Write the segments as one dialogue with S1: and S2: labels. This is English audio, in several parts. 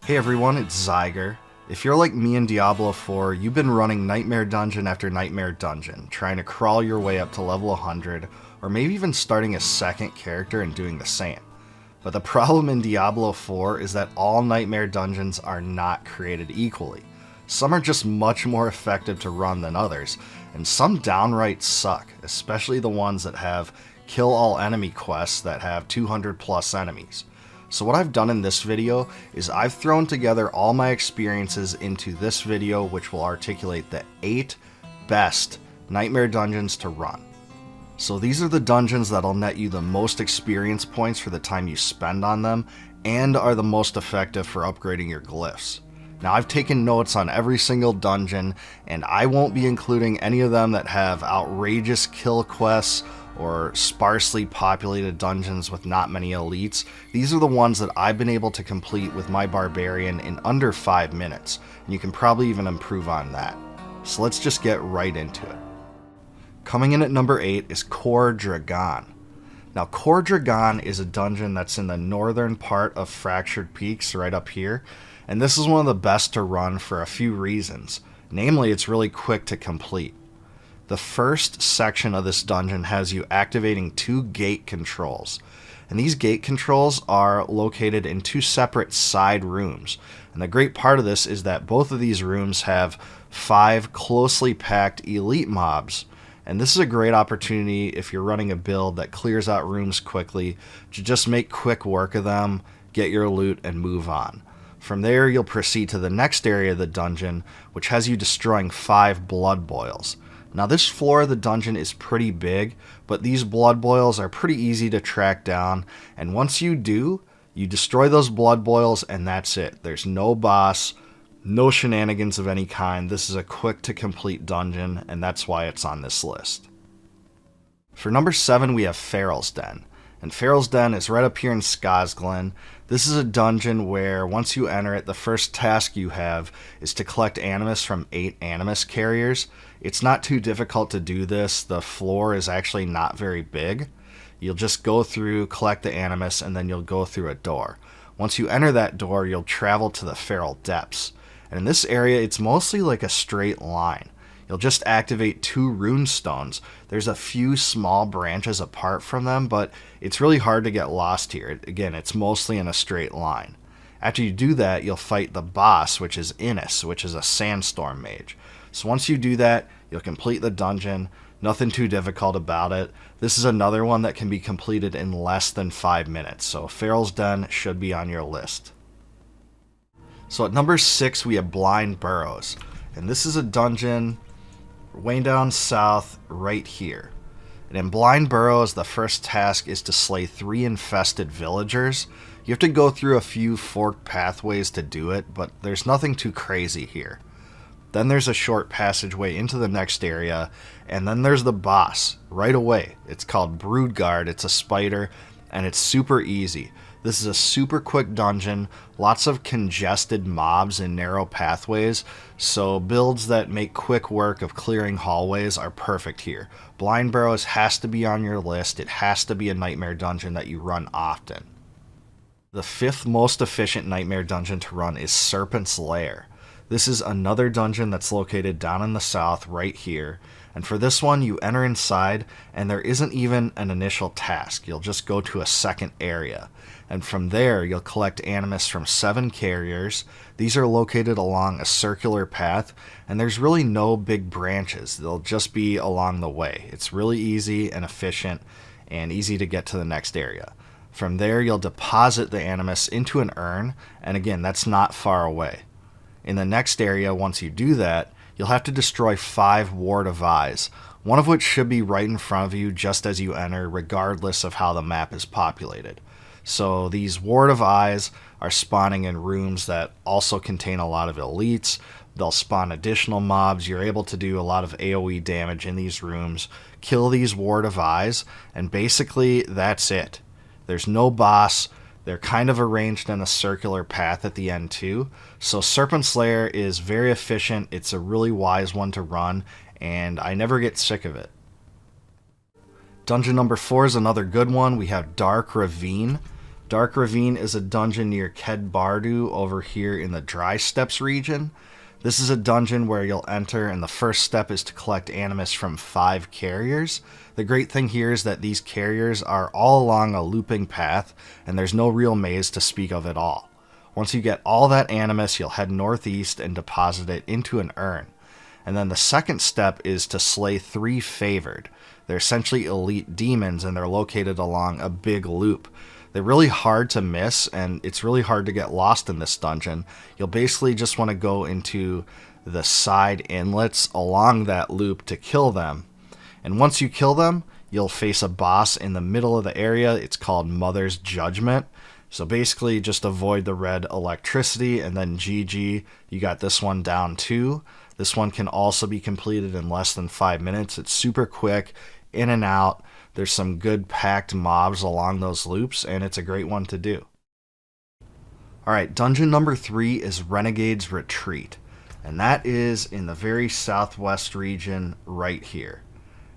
S1: Hey everyone, it's Xygor. If you're like me in Diablo 4, you've been running Nightmare Dungeon after Nightmare Dungeon, trying to crawl your way up to level 100, or maybe even starting a second character and doing the same. But the problem in Diablo 4 is that all Nightmare Dungeons are not created equally. Some are just much more effective to run than others, and some downright suck, especially the ones that have kill all enemy quests that have 200 plus enemies. So what I've done in this video is I've thrown together all my experiences into this video, which will articulate the 8 best Nightmare Dungeons to run. So these are the dungeons that'll net you the most experience points for the time you spend on them, and are the most effective for upgrading your glyphs. Now I've taken notes on every single dungeon, and I won't be including any of them that have outrageous kill quests or sparsely populated dungeons with not many elites. These are the ones that I've been able to complete with my barbarian in under 5 minutes, and you can probably even improve on that. So let's just get right into it. Coming in at number 8 is Core Dragon. Now Core Dragon is a dungeon that's in the northern part of Fractured Peaks right up here, and this is one of the best to run for a few reasons. Namely, it's really quick to complete. The first section of this dungeon has you activating 2 gate controls. And these gate controls are located in 2 separate side rooms. And the great part of this is that both of these rooms have 5 closely packed elite mobs. And this is a great opportunity if you're running a build that clears out rooms quickly to just make quick work of them, get your loot, and move on. From there, you'll proceed to the next area of the dungeon, which has you destroying 5 blood boils. Now this floor of the dungeon is pretty big, but these blood boils are pretty easy to track down, and once you do, you destroy those blood boils and that's it. There's no boss, no shenanigans of any kind. This is a quick to complete dungeon, and that's why it's on this list. For number 7 we have Feral's Den. And Feral's Den is right up here in Skosglen. This is a dungeon where once you enter it, the first task you have is to collect animus from 8 animus carriers. It's not too difficult to do this. The floor is actually not very big. You'll just go through, collect the animus, and then you'll go through a door. Once you enter that door, you'll travel to the Feral Depths. And in this area, it's mostly like a straight line. You'll just activate 2 rune stones. There's a few small branches apart from them, but it's really hard to get lost here. Again, it's mostly in a straight line. After you do that, you'll fight the boss, which is Innis, which is a sandstorm mage. So once you do that, you'll complete the dungeon. Nothing too difficult about it. This is another one that can be completed in less than 5 minutes, so Feral's Den should be on your list. So at number 6, we have Blind Burrows. And this is a dungeon way down south right here. And in Blind Burrows, the first task is to slay 3 infested villagers. You have to go through a few forked pathways to do it, but there's nothing too crazy here. Then there's a short passageway into the next area, and then there's the boss right away. It's called Broodguard, it's a spider, and it's super easy. This is a super quick dungeon, lots of congested mobs and narrow pathways, so builds that make quick work of clearing hallways are perfect here. Blind Burrows has to be on your list. It has to be a nightmare dungeon that you run often. The 5th most efficient nightmare dungeon to run is Serpent's Lair. This is another dungeon that's located down in the south right here, and for this one you enter inside and there isn't even an initial task. You'll just go to a second area, and from there you'll collect animus from 7 carriers. These are located along a circular path, and there's really no big branches. They'll just be along the way. It's really easy and efficient and easy to get to the next area. From there you'll deposit the animus into an urn, and again, that's not far away. In the next area, once you do that, you'll have to destroy 5 Ward of Eyes, one of which should be right in front of you just as you enter, regardless of how the map is populated. So these Ward of Eyes are spawning in rooms that also contain a lot of elites. They'll spawn additional mobs. You're able to do a lot of AoE damage in these rooms, kill these Ward of Eyes, and basically that's it. There's no boss. They're kind of arranged in a circular path at the end too. So Serpent's Lair is very efficient. It's a really wise one to run, and I never get sick of it. Dungeon number 4 is another good one. We have Dark Ravine. Dark Ravine is a dungeon near Ked Bardu over here in the Dry Steppes region. This is a dungeon where you'll enter, and the first step is to collect animus from 5 carriers. The great thing here is that these carriers are all along a looping path, and there's no real maze to speak of at all. Once you get all that animus, you'll head northeast and deposit it into an urn. And then the second step is to slay 3 favored. They're essentially elite demons, and they're located along a big loop. They're really hard to miss, and it's really hard to get lost in this dungeon. You'll basically just want to go into the side inlets along that loop to kill them. And once you kill them, you'll face a boss in the middle of the area. It's called Mother's Judgment. So basically just avoid the red electricity, and then GG, you got this one down too. This one can also be completed in less than 5 minutes. It's super quick, in and out. There's some good packed mobs along those loops, and it's a great one to do. Alright, dungeon number 3 is Renegade's Retreat, and that is in the very southwest region right here.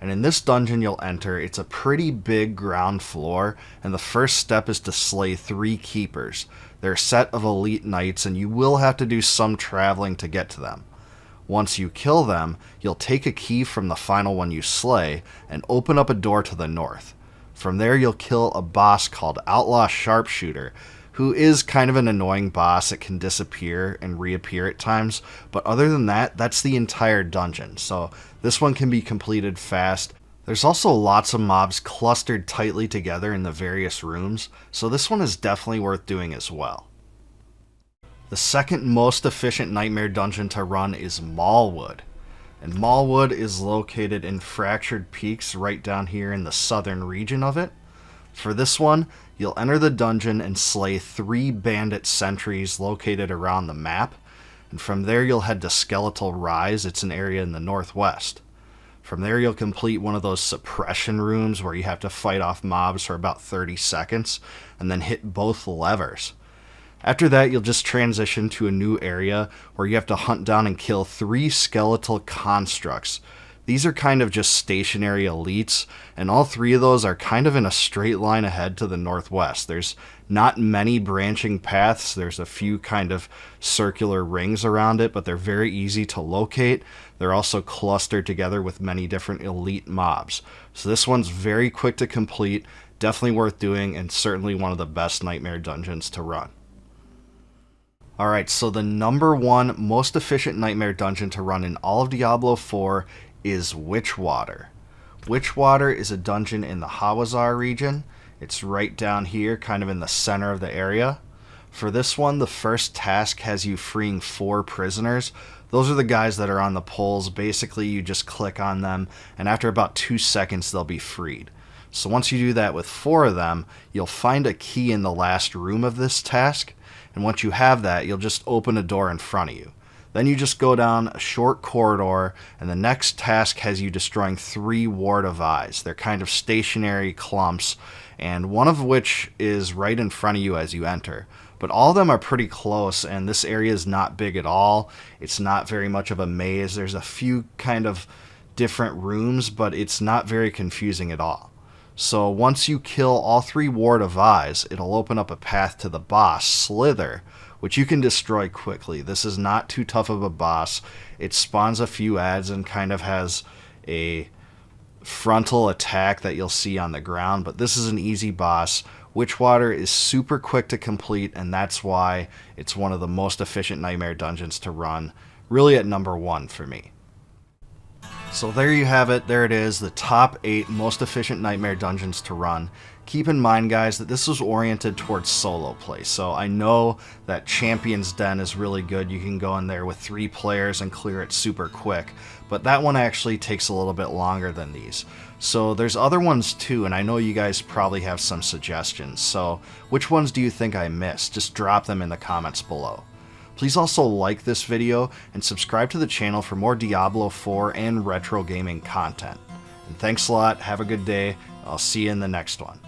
S1: And in this dungeon you'll enter, it's a pretty big ground floor, and the first step is to slay 3 keepers. They're a set of elite knights, and you will have to do some traveling to get to them. Once you kill them, you'll take a key from the final one you slay and open up a door to the north. From there you'll kill a boss called Outlaw Sharpshooter, who is kind of an annoying boss. It can disappear and reappear at times, but other than that, that's the entire dungeon, so this one can be completed fast. There's also lots of mobs clustered tightly together in the various rooms, so this one is definitely worth doing as well. The second most efficient nightmare dungeon to run is Mallwood. And Mallwood is located in Fractured Peaks right down here in the southern region of it. For this one, you'll enter the dungeon and slay 3 bandit sentries located around the map. And from there you'll head to Skeletal Rise. It's an area in the northwest. From there you'll complete one of those suppression rooms where you have to fight off mobs for about 30 seconds and then hit both levers. After that, you'll just transition to a new area where you have to hunt down and kill 3 skeletal constructs. These are kind of just stationary elites, and all 3 of those are kind of in a straight line ahead to the northwest. There's not many branching paths. There's a few kind of circular rings around it, but they're very easy to locate. They're also clustered together with many different elite mobs. So this one's very quick to complete, definitely worth doing, and certainly one of the best nightmare dungeons to run. Alright, so the number 1 most efficient nightmare dungeon to run in all of Diablo 4 is Witchwater. Witchwater is a dungeon in the Hawazar region. It's right down here, kind of in the center of the area. For this one, the first task has you freeing 4 prisoners. Those are the guys that are on the poles. Basically, you just click on them, and after about 2 seconds, they'll be freed. So once you do that with 4 of them, you'll find a key in the last room of this task. And once you have that, you'll just open a door in front of you. Then you just go down a short corridor, and the next task has you destroying 3 Ward of Eyes. They're kind of stationary clumps, and one of which is right in front of you as you enter. But all of them are pretty close, and this area is not big at all. It's not very much of a maze. There's a few kind of different rooms, but it's not very confusing at all. So once you kill all 3 Ward of Eyes, it'll open up a path to the boss, Slither, which you can destroy quickly. This is not too tough of a boss. It spawns a few ads and kind of has a frontal attack that you'll see on the ground, but this is an easy boss. Witchwater is super quick to complete, and that's why it's one of the most efficient nightmare dungeons to run, really at number 1 for me. So there you have it, there it is, the top 8 most efficient nightmare dungeons to run. Keep in mind, guys, that this was oriented towards solo play, so I know that Champion's Den is really good. You can go in there with 3 players and clear it super quick, but that one actually takes a little bit longer than these. So there's other ones too, and I know you guys probably have some suggestions, so which ones do you think I missed? Just drop them in the comments below. Please also like this video and subscribe to the channel for more Diablo 4 and retro gaming content. And thanks a lot, have a good day, I'll see you in the next one.